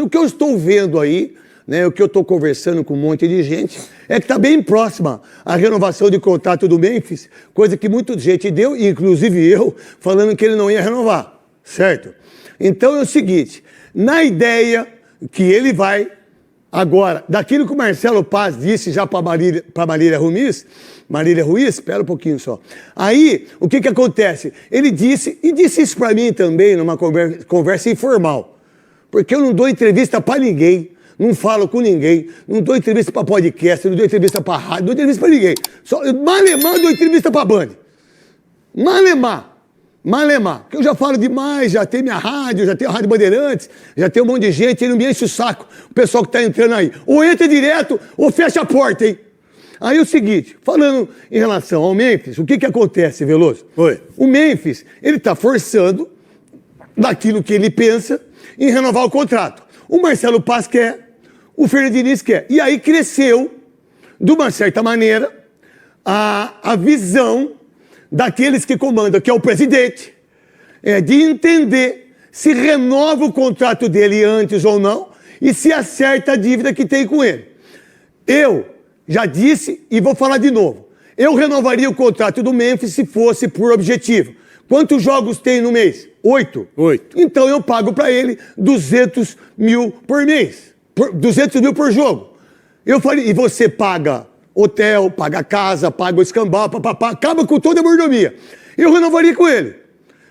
O que eu estou vendo aí, né, o que eu estou conversando com um monte de gente, é que está bem próxima a renovação de contrato do Memphis, coisa que muita gente deu, inclusive eu, falando que ele não ia renovar, certo? Então é o seguinte, na ideia que ele vai, agora, daquilo que o Marcelo Paz disse já para Marília Ruiz, espera um pouquinho só. Aí, o que acontece? Ele disse, e disse isso para mim também, numa conversa informal, porque eu não dou entrevista para ninguém, não falo com ninguém, não dou entrevista para podcast, não dou entrevista para rádio, não dou entrevista para ninguém. Só Malemar dou entrevista para Band. Malemar, que eu já falo demais, já tem minha rádio, já tem a Rádio Bandeirantes, já tem um monte de gente, ele não me enche o saco, o pessoal que está entrando aí. Ou entra direto, ou fecha a porta, hein? Aí é o seguinte, falando em relação ao Memphis, o que acontece, Veloso? Oi. O Memphis, ele está forçando, daquilo que ele pensa, em renovar o contrato. O Marcelo Paz quer, o Fernando Diniz quer. E aí cresceu, de uma certa maneira, a visão daqueles que comandam, que é o presidente, de entender se renova o contrato dele antes ou não e se acerta a dívida que tem com ele. Eu já disse e vou falar de novo. Eu renovaria o contrato do Memphis se fosse por objetivo. Quantos jogos tem no mês? 8? 8. Então eu pago para ele 200 mil por mês. 200 mil por jogo. Eu falei, e você paga hotel, paga casa, paga o escambau, papapá, acaba com toda a mordomia. Eu renovaria com ele,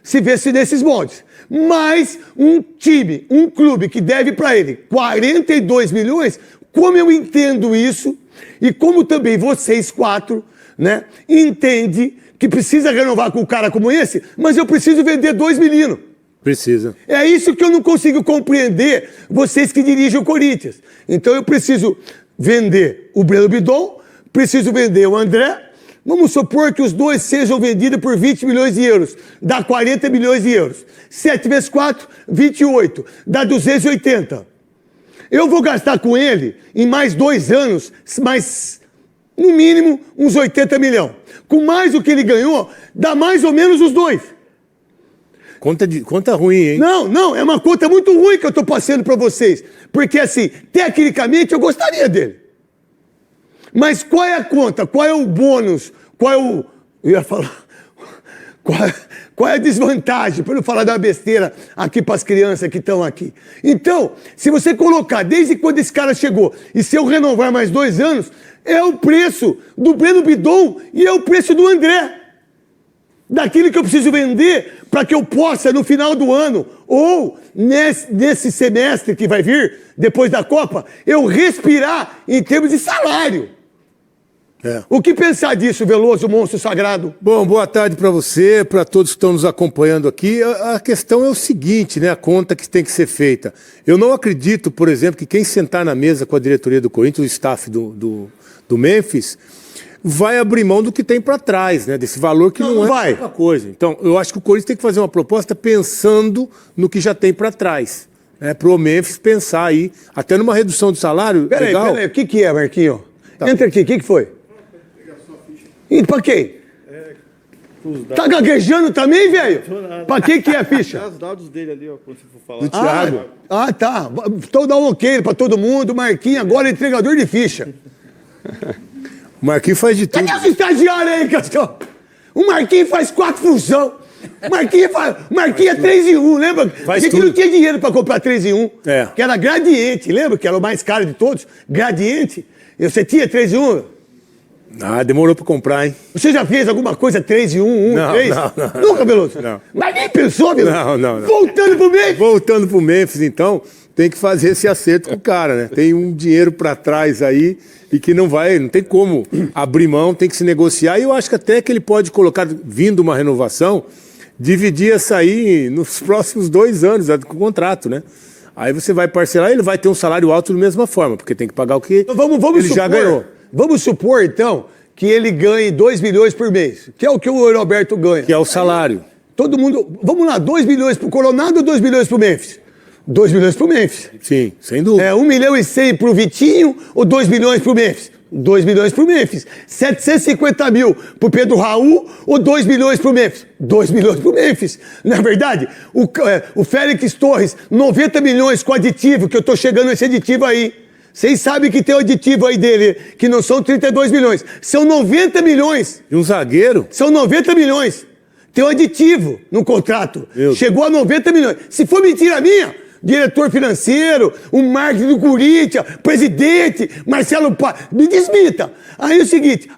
se vesse nesses moldes. Mas um time, um clube que deve para ele 42 milhões, como eu entendo isso, e como também vocês quatro, né, entende que precisa renovar com um cara como esse, mas eu preciso vender 2 meninos. Precisa. É isso que eu não consigo compreender, vocês que dirigem o Corinthians. Então eu preciso vender o Breno Bidon, preciso vender o André. Vamos supor que os dois sejam vendidos por 20 milhões de euros. Dá 40 milhões de euros. 7 vezes 4, 28. Dá 280. Eu vou gastar com ele, em mais 2 anos, mais, no mínimo, uns 80 milhões. Com mais o que ele ganhou, dá mais ou menos os dois. Conta ruim, hein? Não, é uma conta muito ruim que eu estou passando para vocês. Porque, assim, tecnicamente eu gostaria dele. Mas qual é a conta? Qual é o bônus? Qual é o... Eu ia falar... Qual é a desvantagem, para não falar da besteira aqui para as crianças que estão aqui? Então, se você colocar desde quando esse cara chegou e se eu renovar mais 2 anos, é o preço do Breno Bidon e é o preço do André. Daquilo que eu preciso vender para que eu possa, no final do ano, ou nesse semestre que vai vir, depois da Copa, eu respirar em termos de salário. É. O que pensar disso, Veloso, monstro sagrado? Bom, boa tarde para você, para todos que estão nos acompanhando aqui. A questão é o seguinte, né? A conta que tem que ser feita. Eu não acredito, por exemplo, que quem sentar na mesa com a diretoria do Corinthians, o staff do Memphis, vai abrir mão do que tem para trás, né? Desse valor que não é uma coisa. Então, eu acho que o Corinthians tem que fazer uma proposta pensando no que já tem para trás. Para o Memphis pensar aí, até numa redução do salário. Peraí, o que é, Marquinho? Tá. Entra aqui, o que foi? E pra quem? Tá gaguejando também, velho? Pra que é a ficha? Os dados dele ali, ó, quando você for falar. Do Thiago. Tá. Então dá um ok pra todo mundo. Marquinhos agora é entregador de ficha. O Marquinhos faz de tudo. Cadê os estagiários aí, Castão? O Marquinhos faz 4 funções. Marquinhos é 3 em 1, lembra? Faz que não tinha dinheiro pra comprar 3 em 1. É. Que era Gradiente, lembra? Que era o mais caro de todos. Gradiente. Você tinha 3 em 1? Ah, demorou pra comprar, hein? Você já fez alguma coisa 3 em 1, 3? Não. Nunca, Veloso? Não. Mas nem pensou, Veloso? Não. Voltando pro Memphis? Voltando pro Memphis, então, tem que fazer esse acerto com o cara, né? Tem um dinheiro pra trás aí e que não tem como abrir mão, tem que se negociar. E eu acho que até que ele pode colocar, vindo uma renovação, dividir essa aí nos próximos 2 anos do contrato, né? Aí você vai parcelar e ele vai ter um salário alto da mesma forma, porque tem que pagar o que Vamos ele já ganhou. Vamos supor, então, que ele ganhe 2 milhões por mês, que é o que o Roberto ganha. Que é o salário. Todo mundo... Vamos lá, 2 milhões pro Coronado ou 2 milhões pro Memphis? 2 milhões pro Memphis. Sim, sem dúvida. 1 milhão e 100 pro Vitinho ou 2 milhões pro Memphis? 2 milhões pro Memphis. 750 mil pro Pedro Raul ou 2 milhões pro Memphis? 2 milhões pro Memphis. Não é verdade? O Félix Torres, 90 milhões com aditivo, que eu tô chegando nesse aditivo aí. Vocês sabem que tem o aditivo aí dele, que não são 32 milhões. São 90 milhões. E um zagueiro? São 90 milhões. Tem um aditivo no contrato. Chegou a 90 milhões. Se for mentira minha, diretor financeiro, o marketing do Corinthians, presidente, Marcelo Paz, me desmita. Aí é o seguinte,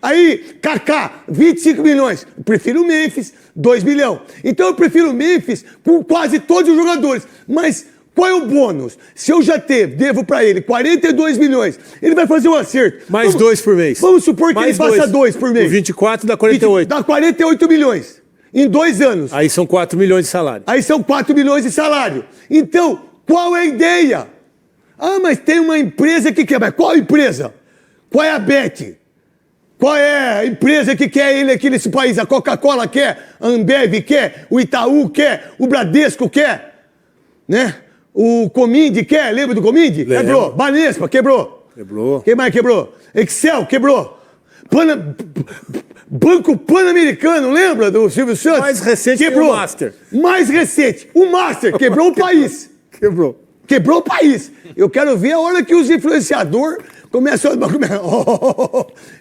Kaká, 25 milhões. Eu prefiro o Memphis, 2 milhões. Então eu prefiro o Memphis com quase todos os jogadores. Mas qual é o bônus? Se eu já devo pra ele 42 milhões, ele vai fazer um acerto. Mais 2 por mês. Vamos supor que ele faça 2 por mês. O 24 dá 48. Dá 48 milhões. Em 2 anos. Aí são 4 milhões de salário. Aí são 4 milhões de salário. Então, qual é a ideia? Ah, mas tem uma empresa que quer. Mas qual empresa? Qual é a Bet? Qual é a empresa que quer ele aqui nesse país? A Coca-Cola quer, a Ambev quer, o Itaú quer, o Bradesco quer, né? O Cominde quer, lembra do Cominde? Lembro. Quebrou. Banespa, quebrou. Quebrou. Quem mais quebrou? Excel, quebrou. Banco Pan-Americano, lembra do Silvio Santos? Mais recente quebrou. que o Master. Mais recente. O Master quebrou o país. Quebrou. Quebrou o país. Eu quero ver a hora que os influenciadores começam a...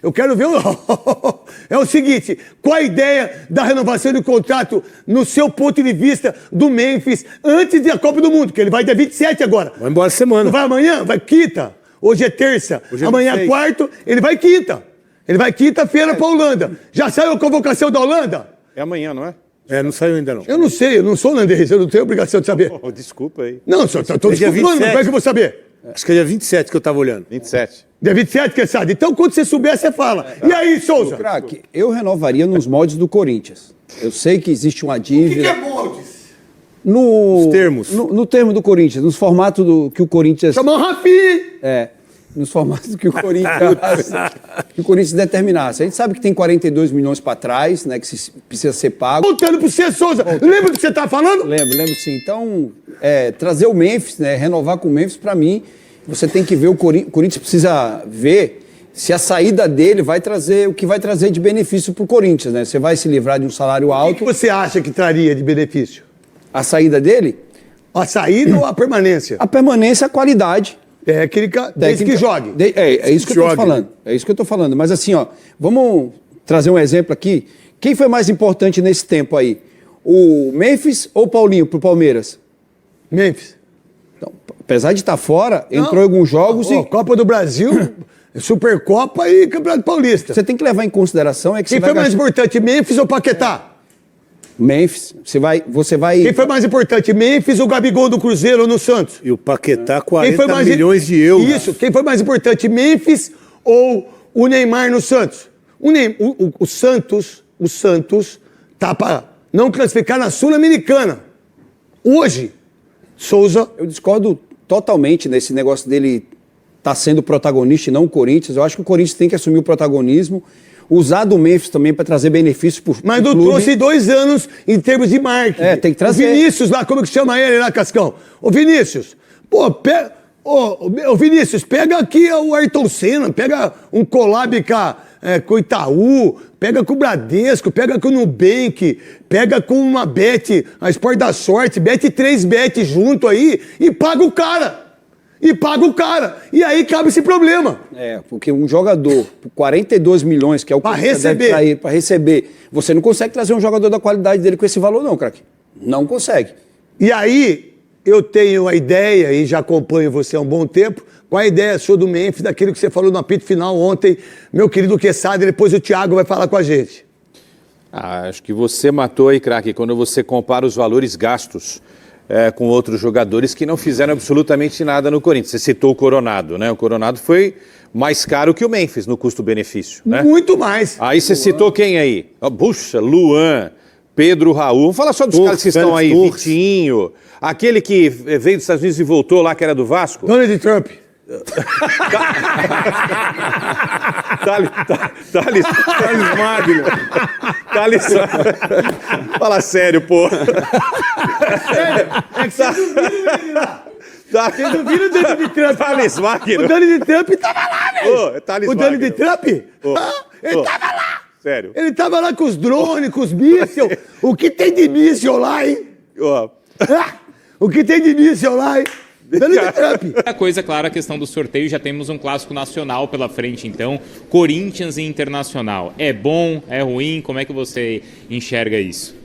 Eu quero ver... É o seguinte, qual a ideia da renovação do contrato no seu ponto de vista do Memphis antes da Copa do Mundo? Que ele vai dia 27 agora. Vai embora semana. Não vai amanhã? Vai quinta. Hoje é terça. Hoje é amanhã 26. é quarto. Ele vai quinta. Ele vai quinta-feira pra Holanda. Já saiu a convocação da Holanda? É amanhã, não é? Não saiu ainda não. Eu não sei, eu não sou holandês, eu não tenho obrigação de saber. Oh, desculpa aí. Não, só tô É dia desculpando, 27. como é que eu vou saber? Acho que é dia 27 que eu tava olhando. 27. Dia 27, que sabe? Então, quando você souber, você fala. E aí, Souza? Craque, eu renovaria nos moldes do Corinthians. Eu sei que existe uma dívida. moldes? No, Os termos. No termo do Corinthians, nos formatos que o Corinthians. Chamou o Rafinha. Nos formatos que o Corinthians determinasse. A gente sabe que tem 42 milhões para trás, né? Que precisa ser pago. Voltando pro você, Souza. Lembra do que você tá falando? Lembro sim. Então, trazer o Memphis, né? Renovar com o Memphis, para mim, você tem que ver o Corinthians precisa ver se a saída dele vai trazer o que vai trazer de benefício para o Corinthians, né? Você vai se livrar de um salário O alto. que você acha que traria de benefício? A saída dele? A saída ou a permanência? A permanência, a qualidade. Técnica, desde que jogue. É isso que eu tô falando. É isso que eu tô falando. Mas assim, ó, vamos trazer um exemplo aqui. Quem foi mais importante nesse tempo aí? O Memphis ou o Paulinho pro Palmeiras? Memphis. Então, apesar de estar fora, entrou em alguns jogos e Copa do Brasil, Supercopa e Campeonato Paulista. você tem que levar em consideração é que Quem você foi vai mais gastar... importante, Memphis ou Paquetá? Memphis, você vai Quem foi mais importante, Memphis ou Gabigol do Cruzeiro ou no Santos? E o Paquetá, Quem 40 foi mais milhões de euros. Isso. Quem foi mais importante, Memphis ou o Neymar no Santos? O Santos tá para não classificar na Sul-Americana. Hoje, Souza... Eu discordo totalmente nesse negócio dele estar sendo protagonista e não o Corinthians. Eu acho que o Corinthians tem que assumir o protagonismo, usar do Memphis também para trazer benefícios para o Mas não trouxe 2 anos em termos de marketing. Tem que trazer. O Vinícius lá, como que chama ele lá, Cascão? Ô Vinícius, pô, ô Vinícius, pega aqui o Ayrton Senna, pega um collab com o Itaú, pega com o Bradesco, pega com o Nubank, pega com uma Bet, a Sport da Sorte, Bet 3 Bet junto aí e paga o cara. E aí cabe esse problema. Porque um jogador por 42 milhões, que é o que Pra você receber. deve trair, para receber, você não consegue trazer um jogador da qualidade dele com esse valor não, craque. Não consegue. E aí, eu tenho a ideia, e já acompanho você há um bom tempo, qual a ideia sua do Memphis, daquilo que você falou no apito final ontem, meu querido Quesada, depois o Thiago vai falar com a gente. Acho que você matou aí, craque, quando você compara os valores gastos com outros jogadores que não fizeram absolutamente nada no Corinthians. Você citou o Coronado, né? O Coronado foi mais caro que o Memphis no custo-benefício, né? Muito mais. Aí você citou quem aí? Puxa, Luan, Pedro Raul. Vamos falar só dos caras que estão aí. Torres. Vitinho, aquele que veio dos Estados Unidos e voltou lá, que era do Vasco. Donald Trump. Thales Magno. Thales... Fala sério, pô. É que você não viu ele lá. Vocês não viram o Donald Trump? Thales Magno. O Donald Trump tava lá, velho. Ô, é Thales O Donald Magno. Trump? Ô, Ele ô. tava lá. Sério. Ele tava lá com os drones, com os mísseis. O que tem de míssil lá, hein? Ó, O que tem de míssil lá, hein? Donald Trump. A coisa, claro, a questão do sorteio, já temos um clássico nacional pela frente, então, Corinthians e Internacional. É bom, é ruim, como é que você enxerga isso?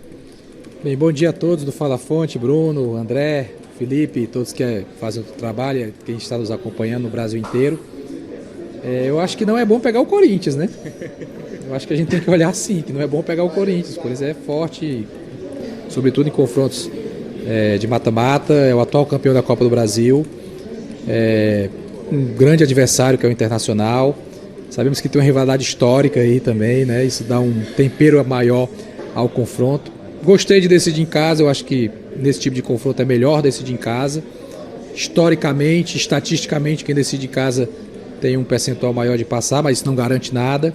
Bem, bom dia a todos do Fala Fonte, Bruno, André, Felipe, todos que fazem o trabalho, quem está nos acompanhando no Brasil inteiro. Eu acho que não é bom pegar o Corinthians, né? Eu acho que a gente tem que olhar assim, que não é bom pegar o Corinthians. O Corinthians é forte, sobretudo em confrontos de mata-mata, é o atual campeão da Copa do Brasil, um grande adversário que é o Internacional. Sabemos que tem uma rivalidade histórica aí também, né? Isso dá um tempero maior ao confronto. Gostei de decidir em casa, eu acho que nesse tipo de confronto é melhor decidir em casa. Historicamente, estatisticamente, quem decide em casa tem um percentual maior de passar, mas isso não garante nada.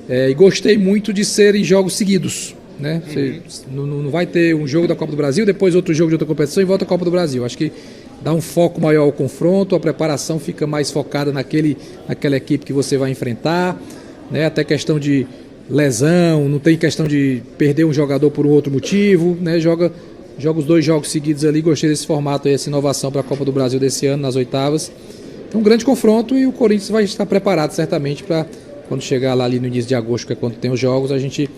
E gostei muito de serem jogos seguidos, né? Você não vai ter um jogo da Copa do Brasil, depois outro jogo de outra competição e volta à Copa do Brasil. Acho que dá um foco maior ao confronto, a preparação fica mais focada naquela equipe que você vai enfrentar, né? Até questão de lesão, não tem questão de perder um jogador por um outro motivo, né? Joga os 2 jogos seguidos ali. Gostei desse formato aí, essa inovação para a Copa do Brasil desse ano, nas oitavas. Então, um grande confronto e o Corinthians vai estar preparado certamente para quando chegar lá ali no início de agosto, que é quando tem os jogos, a gente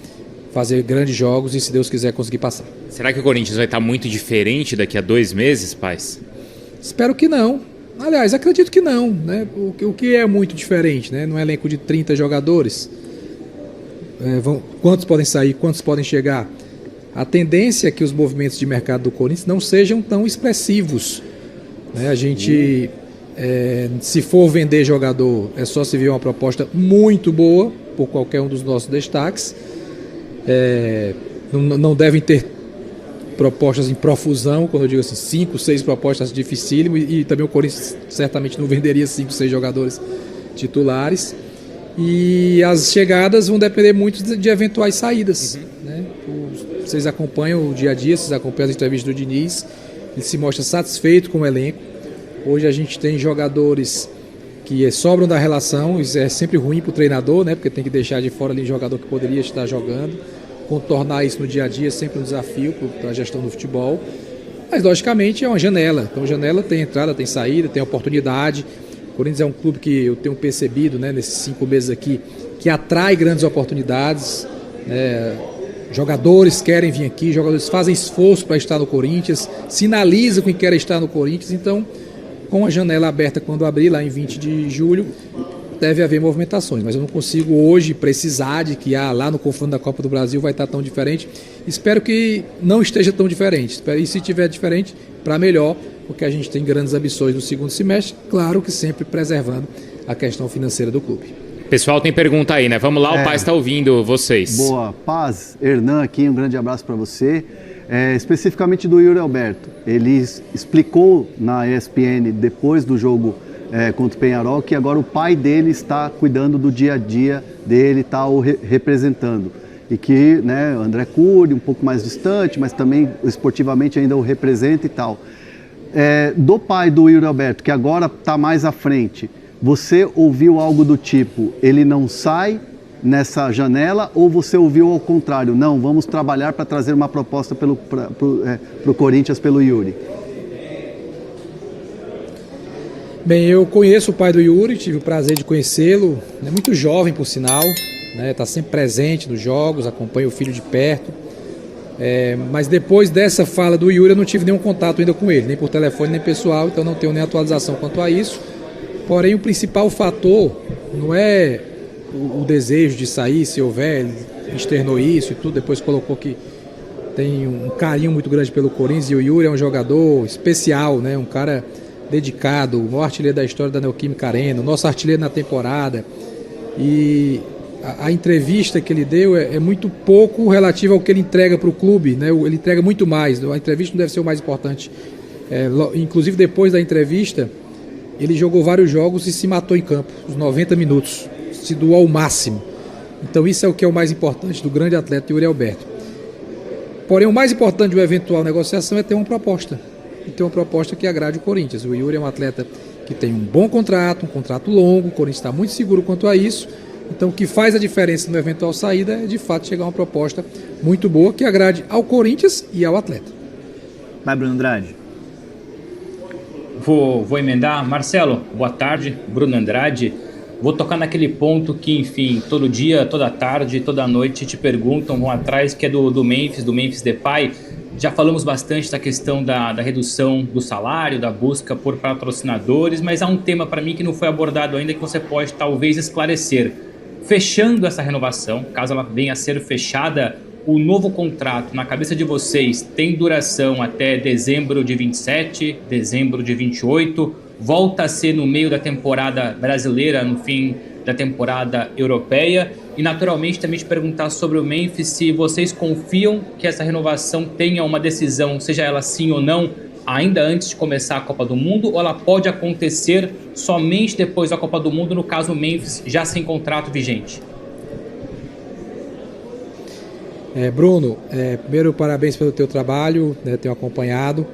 fazer grandes jogos e, se Deus quiser, conseguir passar. Será que o Corinthians vai estar muito diferente daqui a 2 meses, Paz? Espero que não. Aliás, acredito que não, né? O que é muito diferente, né? Num elenco de 30 jogadores, quantos podem sair, quantos podem chegar? A tendência é que os movimentos de mercado do Corinthians não sejam tão expressivos, né? A gente, se for vender jogador, é só se ver uma proposta muito boa por qualquer um dos nossos destaques. Não devem ter propostas em profusão, quando eu digo assim, 5, 6 propostas dificílimas, e também o Corinthians certamente não venderia 5, 6 jogadores titulares. E as chegadas vão depender muito de eventuais saídas, né? Vocês acompanham o dia a dia, vocês acompanham as entrevistas do Diniz, ele se mostra satisfeito com o elenco. Hoje a gente tem jogadores que sobram da relação, isso é sempre ruim para o treinador, né? Porque tem que deixar de fora ali jogador que poderia estar jogando. Contornar isso no dia a dia é sempre um desafio para a gestão do futebol. Mas, logicamente, é uma janela. Então, janela tem entrada, tem saída, tem oportunidade. O Corinthians é um clube que eu tenho percebido, né, nesses 5 meses aqui, que atrai grandes oportunidades. Jogadores querem vir aqui, jogadores fazem esforço para estar no Corinthians, sinalizam que querem estar no Corinthians. Então, com a janela aberta quando abrir, lá em 20 de julho, deve haver movimentações, mas eu não consigo hoje precisar de que lá no confronto da Copa do Brasil vai estar tão diferente. Espero que não esteja tão diferente, e se estiver diferente, para melhor, porque a gente tem grandes ambições no segundo semestre, claro que sempre preservando a questão financeira do clube. Pessoal, tem pergunta aí, né? Vamos lá, o Paz está ouvindo vocês. Boa. Paz, Hernan aqui, um grande abraço para você. Especificamente do Yuri Alberto. Ele explicou na ESPN, depois do jogo contra o Peñarol, que agora o pai dele está cuidando do dia a dia dele, está o representando. E que, né, André Cury, um pouco mais distante, mas também esportivamente ainda o representa e tal. Do pai do Yuri Alberto, que agora está mais à frente, você ouviu algo do tipo, ele não sai nessa janela, ou você ouviu ao contrário, não, vamos trabalhar para trazer uma proposta para o Corinthians pelo Yuri? Bem, eu conheço o pai do Yuri, tive o prazer de conhecê-lo, é muito jovem por sinal, está sempre presente nos jogos, acompanha o filho de perto, mas depois dessa fala do Yuri eu não tive nenhum contato ainda com ele, nem por telefone nem pessoal, então não tenho nem atualização quanto a isso. Porém, o principal fator não é o desejo de sair, se houver, ele externou isso e tudo, depois colocou que tem um carinho muito grande pelo Corinthians, e o Yuri é um jogador especial, né? Um cara dedicado, o maior artilheiro da história da Neoquímica Arena, o nosso artilheiro na temporada. E a entrevista que ele deu é muito pouco relativa ao que ele entrega para o clube, né? Ele entrega muito mais, a entrevista não deve ser o mais importante. Inclusive, depois da entrevista, ele jogou vários jogos e se matou em campo, os 90 minutos, se doou ao máximo. Então isso é o que é o mais importante do grande atleta Yuri Alberto. Porém, o mais importante de uma eventual negociação é ter uma proposta. e ter uma proposta que agrade o Corinthians. O Yuri é um atleta que tem um bom contrato, um contrato longo, o Corinthians está muito seguro quanto a isso. Então o que faz a diferença no eventual saída é de fato chegar a uma proposta muito boa que agrade ao Corinthians e ao atleta. Vai, Bruno Andrade. Vou emendar. Marcelo, boa tarde. Bruno Andrade. Vou tocar naquele ponto que, enfim, todo dia, toda tarde, toda noite te perguntam, vão atrás, que é do Memphis Depay. Já falamos bastante da questão da redução do salário, da busca por patrocinadores, mas há um tema para mim que não foi abordado ainda que você pode talvez esclarecer. Fechando essa renovação, caso ela venha a ser fechada, o novo contrato, na cabeça de vocês, tem duração até dezembro de 27, dezembro de 28, volta a ser no meio da temporada brasileira, no fim da temporada europeia. E naturalmente também te perguntar sobre o Memphis, se vocês confiam que essa renovação tenha uma decisão, seja ela sim ou não, ainda antes de começar a Copa do Mundo, ou ela pode acontecer somente depois da Copa do Mundo, no caso o Memphis já sem contrato vigente? Bruno, primeiro parabéns pelo teu trabalho, né, tenho acompanhado.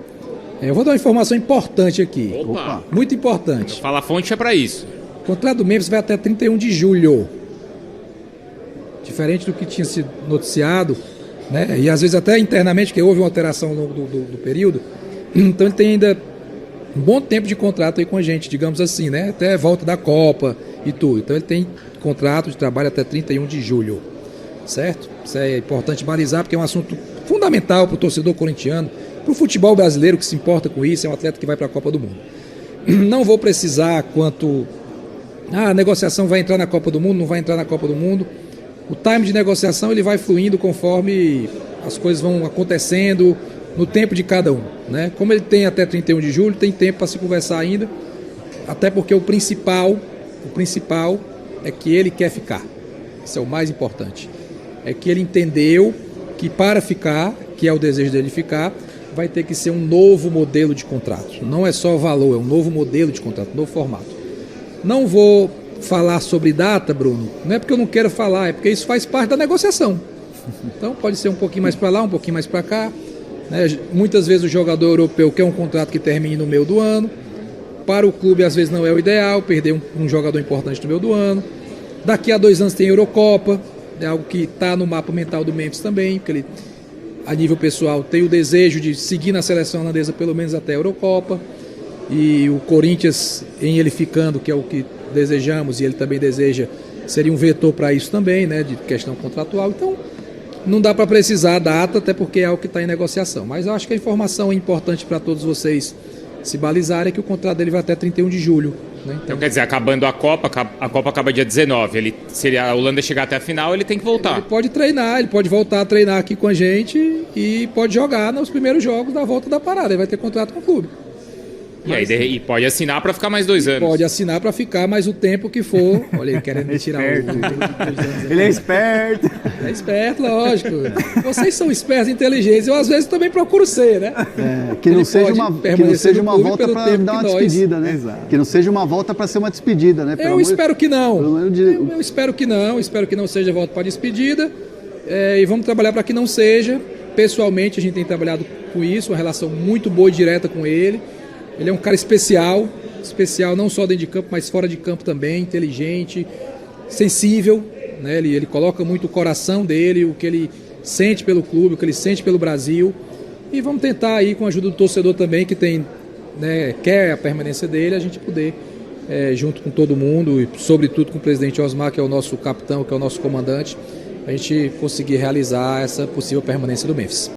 Eu vou dar uma informação importante aqui. Opa! Muito importante. Fala Fonte é para isso. O contrato do Memphis vai até 31 de julho. Diferente do que tinha sido noticiado, né? E às vezes até internamente, porque houve uma alteração ao longo do período. Então ele tem ainda um bom tempo de contrato aí com a gente, digamos assim, né? Até a volta da Copa e tudo. Então ele tem contrato de trabalho até 31 de julho. Certo? Isso é importante balizar, porque é um assunto fundamental para o torcedor corintiano, para o futebol brasileiro que se importa com isso, é um atleta que vai para a Copa do Mundo. Não vou precisar quanto a negociação vai entrar na Copa do Mundo, não vai entrar na Copa do Mundo. O time de negociação ele vai fluindo conforme as coisas vão acontecendo no tempo de cada um, né? Como ele tem até 31 de julho, tem tempo para se conversar ainda, até porque o principal é que ele quer ficar. Isso é o mais importante. É que ele entendeu que para ficar, que é o desejo dele ficar, vai ter que ser um novo modelo de contrato. Não é só valor, é um novo modelo de contrato, um novo formato. Não vou falar sobre data, Bruno, não é porque eu não quero falar, é porque isso faz parte da negociação. Então pode ser um pouquinho mais para lá, um pouquinho mais para cá, né? Muitas vezes o jogador europeu quer um contrato que termine no meio do ano. Para o clube às vezes não é o ideal, perder um jogador importante no meio do ano. Daqui a 2 anos tem a Eurocopa, é algo que está no mapa mental do Memphis também, porque ele, a nível pessoal, tem o desejo de seguir na seleção holandesa pelo menos até a Eurocopa. E o Corinthians, em ele ficando, que é o que desejamos, e ele também deseja, seria um vetor para isso também, né, de questão contratual. Então, não dá para precisar a data, até porque é algo que está em negociação. Mas eu acho que a informação é importante para todos vocês se balizarem, é que o contrato dele vai até 31 de julho. Né? Então quer dizer, acabando a Copa acaba dia 19. Se a Holanda chegar até a final, ele tem que voltar. Ele pode treinar, ele pode voltar a treinar aqui com a gente e pode jogar nos primeiros jogos da volta da parada. Ele vai ter contrato com o clube. E pode assinar para ficar mais 2 anos. Pode assinar para ficar mais o tempo que for. Olha, ele querendo me tirar Ele é esperto. É esperto, lógico. Vocês são espertos, inteligentes. Eu às vezes também procuro ser, né? Que não seja uma volta para dar uma despedida, né? Exato. Que não seja uma volta para ser uma despedida, né? Eu espero que não. Eu espero que não. Espero que não seja volta para despedida. E vamos trabalhar para que não seja. Pessoalmente, a gente tem trabalhado com isso, uma relação muito boa e direta com ele. Ele é um cara especial não só dentro de campo, mas fora de campo também, inteligente, sensível, né? Ele coloca muito o coração dele, o que ele sente pelo clube, o que ele sente pelo Brasil. E vamos tentar aí, com a ajuda do torcedor também, que tem, né, quer a permanência dele, a gente poder, junto com todo mundo, e sobretudo com o presidente Osmar, que é o nosso capitão, que é o nosso comandante, a gente conseguir realizar essa possível permanência do Memphis.